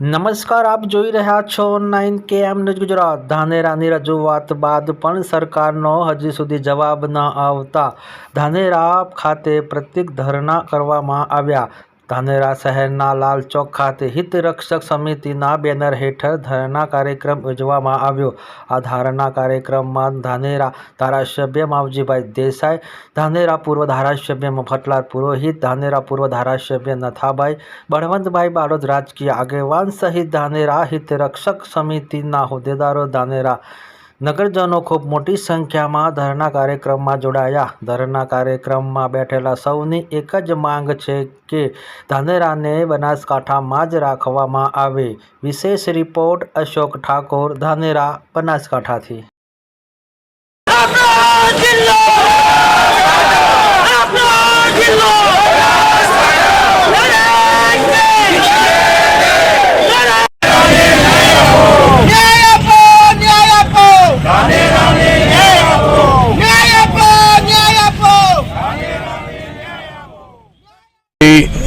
નમસ્કાર, આપ જોઈ રહ્યા છો 9KM ન્યૂઝ ગુજરાત। ધાનેરાની રજૂઆત બાદ પણ સરકારનો હજી સુધી જવાબ ન આવતા ધાનેરા ખાતે પ્રતિક ધરણા કરવામાં આવ્યા। ધાનેરા શહેરના લાલ ચોક ખાતે હિતરક્ષક સમિતિના બેનર હેઠળ ધરણા કાર્યક્રમ યોજવામાં આવ્યો। આ ધરણા કાર્યક્રમમાં ધાનેરા ધારાસભ્ય માવજીભાઈ દેસાઈ, ધાનેરા પૂર્વ ધારાસભ્ય મફતલાલ પુરોહિત, ધાનેરા પૂર્વ ધારાસભ્ય નથાભાઈ, બળવંતભાઈ બારોદ, રાજકીય આગેવાન સહિત ધાનેરા હિતરક્ષક સમિતિના હોદ્દેદારો, ધાનેરા નગરજનો ખૂબ મોટી સંખ્યામાં ધરણા કાર્યક્રમમાં જોડાયા। ધરણા કાર્યક્રમમાં બેઠેલા સૌની એક જ માંગ છે કે ધાનેરાને બનાસકાંઠામાં જ રાખવામાં આવે। વિશેષ રિપોર્ટ અશોક ઠાકોર, ધાનેરા, બનાસકાંઠાથી।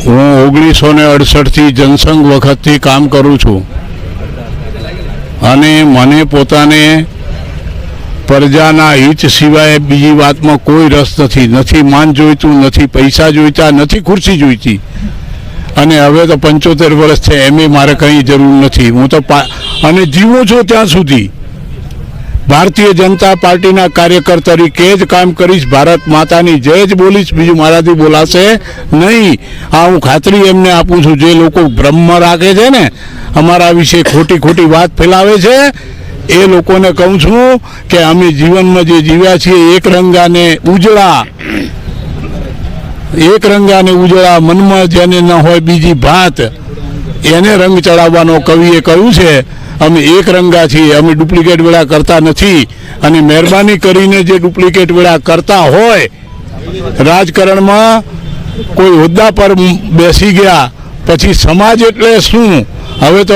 હું 1968 જનસંઘ વખતથી કામ કરું છું અને મને પોતાને પ્રજાના હિત સિવાય બીજી વાતમાં કોઈ રસ નથી। માન જોઈતું નથી, પૈસા જોઈતા નથી, ખુરશી જોઈતી। અને હવે તો 75 વર્ષ છે, એમ મારે કંઈ જરૂર નથી। હું તો અને જીવું છું ત્યાં સુધી ભારતીય જનતા પાર્ટીના કાર્યકર તરીકે જ કામ કરીશ। ભારત માતાની જય જ બોલીશ, બીજું મારાથી બોલાશે નહીં। આ હું ખાતરી એમને આપું છું। જે લોકો ભ્રમ રાખે છે ને, અમારા વિશે ખોટી વાત ફેલાવે છે, એ લોકોને કહું છું કે અમે જીવનમાં જે જીવ્યા છીએ એક રંગાને ઉજળા, મનમાં જેને ન હોય બીજી ભાત, એને રંગ ચડાવવાનો કવિએ કહ્યું છે। અમે એક રંગા છીએ, અમે ડુપ્લિકેટ વેળા કરતા નથી। અને મહેરબાની કરીને જે ડુપ્લિકેટ વેળા કરતા હોય, રાજકારણમાં કોઈ હોદ્દા પર બેસી ગયા પછી સમાજ એટલે શું? હવે તો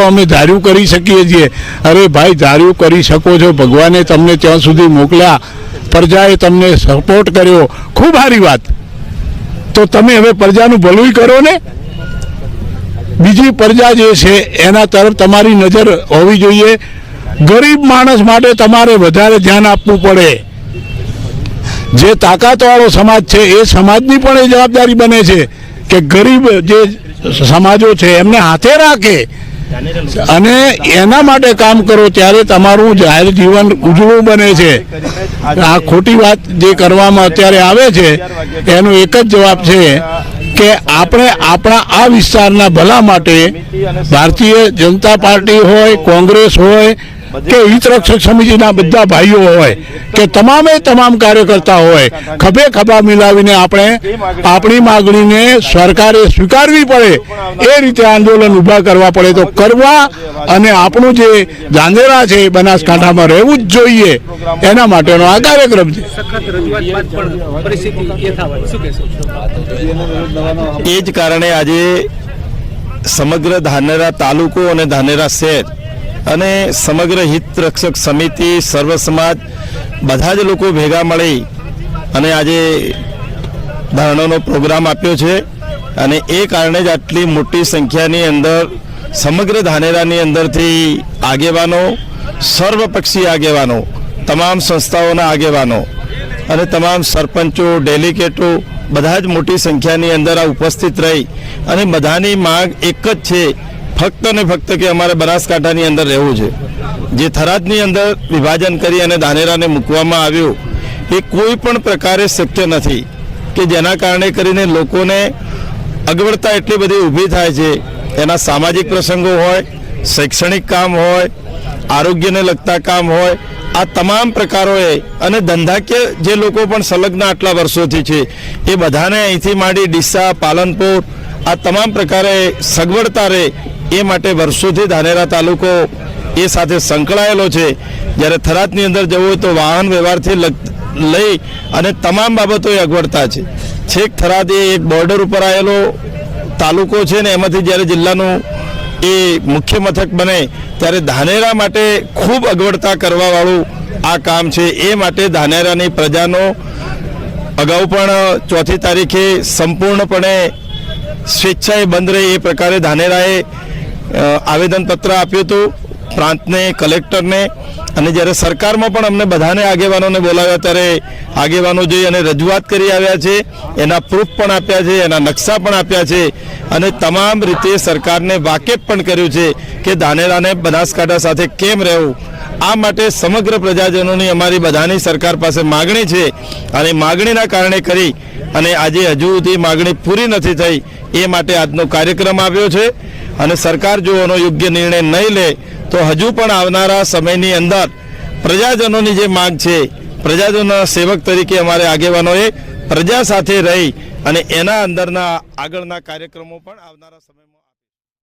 અમે ધાર્યું કરી શકીએ છીએ। અરે ભાઈ, ધાર્યું કરી શકો છો, ભગવાને તમને ત્યાં સુધી મોકલ્યા, પ્રજાએ તમને સપોર્ટ કર્યો, ખૂબ સારી વાત। તો તમે હવે પ્રજાનું ભલું કરો ને। બીજી પ્રજા જે છે એના તરફ તમારી નજર હોવી જોઈએ। ગરીબ માણસ માટે તમારે વધારે ધ્યાન આપવું પડે। જે તાકાતવાળો સમાજ છે એ સમાજની પણ એ જવાબદારી બને છે કે ગરીબ જે સમાજો છે એમને હાથે રાખે અને એના માટે કામ કરો, ત્યારે તમારું જાહેર જીવન ઉજળું બને છે। આ ખોટી વાત જે કરવામાં અત્યારે આવે છે એનો એક જ જવાબ છે કે આપણે આપણા આ વિસ્તારના ભલા માટે ભારતીય જનતા પાર્ટી હોય, કોંગ્રેસ હોય કે હિતરક્ષક સમિતિના બધા ભાઈઓ હોય કે તમામ કાર્યકર્તા હોય, ખભે ખભા મિલાવીને આપણે આપણી માગણીને સરકારે સ્વીકારવી પડે, એ રીતે આંદોલન ઊભા કરવા પડે તો કરવા। અને આપણું જે ધાનેરા છે બનાસકાંઠામાં રહેવું જ જોઈએ, એના માટેનો આ કાર્યક્રમ છે। એ જ કારણે આજે સમગ્ર ધાનેરા તાલુકો અને ધાનેરા શહેર અને સમગ્ર હિત રક્ષક સમિતિ, સર્વ સમાજ, બધા જ લોકો ભેગા મળી અને આજે ધરણાનો પ્રોગ્રામ આપ્યો છે। અને એ કારણે જ આટલી મોટી સંખ્યાની અંદર સમગ્ર ધાનેરાની અંદરથી આગેવાનો, સર્વપક્ષી આગેવાનો, તમામ સંસ્થાઓના આગેવાનો અને તમામ સરપંચો, ડેલિગેટો બધા જ મોટી સંખ્યાની અંદર આ ઉપસ્થિત રહી અને બધાની માંગ એક જ છે, ફક્ત ને ફક્ત કે અમારે બનાસકાંઠાની અંદર રહેવું છે। જે થરાદની અંદર વિભાજન કરી અને ધાનેરાને મૂકવામાં આવ્યું એ કોઈ પણ પ્રકારે શક્ય નથી કે જેના કારણે કરીને લોકોને અગવડતા એટલી બધી ઊભી થાય છે। એના સામાજિક પ્રસંગો હોય, શૈક્ષણિક કામ હોય, આરોગ્યને લગતા કામ હોય, આ તમામ પ્રકારોએ અને ધંધાકીય જે લોકો પણ સંલગ્ન આટલા વર્ષોથી છે એ બધાને અહીંથી માંડી ડીસા, પાલનપુર, આ તમામ પ્રકારે સગવડતા રહે એ માટે વર્ષોથી ધાનેરા તાલુકો એ સાથે સંકળાયેલો છે। જ્યારે થરાદની અંદર જવું હોય તો વાહન વ્યવહારથી લઈ અને તમામ બાબતો એ અગવડતા છે। છેક થરાદ એ એક બોર્ડર ઉપર આવેલો તાલુકો છે ને, એમાંથી જ્યારે જિલ્લાનું એ મુખ્ય મથક બને ત્યારે ધાનેરા માટે ખૂબ અગવડતા કરવાવાળું આ કામ છે। એ માટે ધાનેરાની પ્રજાનો અગાઉ પણ 4મી તારીખે સંપૂર્ણપણે સ્વેચ્છાએ બંધ રહે એ પ્રકારે ધાનેરાએ આવેદનપત્ર આપ્યું હતું પ્રાંતને, કલેક્ટરને, અને જ્યારે સરકારમાં પણ અમને બધાને આગેવાનોને બોલાવ્યા ત્યારે આગેવાનો જઈ અને રજૂઆત કરી આવ્યા છે, એના પ્રૂફ પણ આપ્યા છે, એના નકશા પણ આપ્યા છે, અને તમામ રીતે સરકારને વાકેફ પણ કર્યું છે કે ધાનેરાને બનાસકાંઠા સાથે કેમ રહેવું. આ માટે સમગ્ર પ્રજાજનોની અમારી બધાની સરકાર પાસે માગણી છે, અને માગણીના કારણે કરી અને આજે હજુ સુધી માગણી પૂરી નથી થઈ. એ માટે આજનો કાર્યક્રમ આવ્યો છે, અને સરકાર જો એનો યોગ્ય નિર્ણય નહીં લે તો હજુ પણ આવનારા સમયની અંદર પ્રજાજનોની જે માંગ છે, પ્રજાજનોના સેવક તરીકે અમારે આગેવાનોએ પ્રજા સાથે રહી અને એના અંદરના આગળના કાર્યક્રમો પણ આવનારા સમયમાં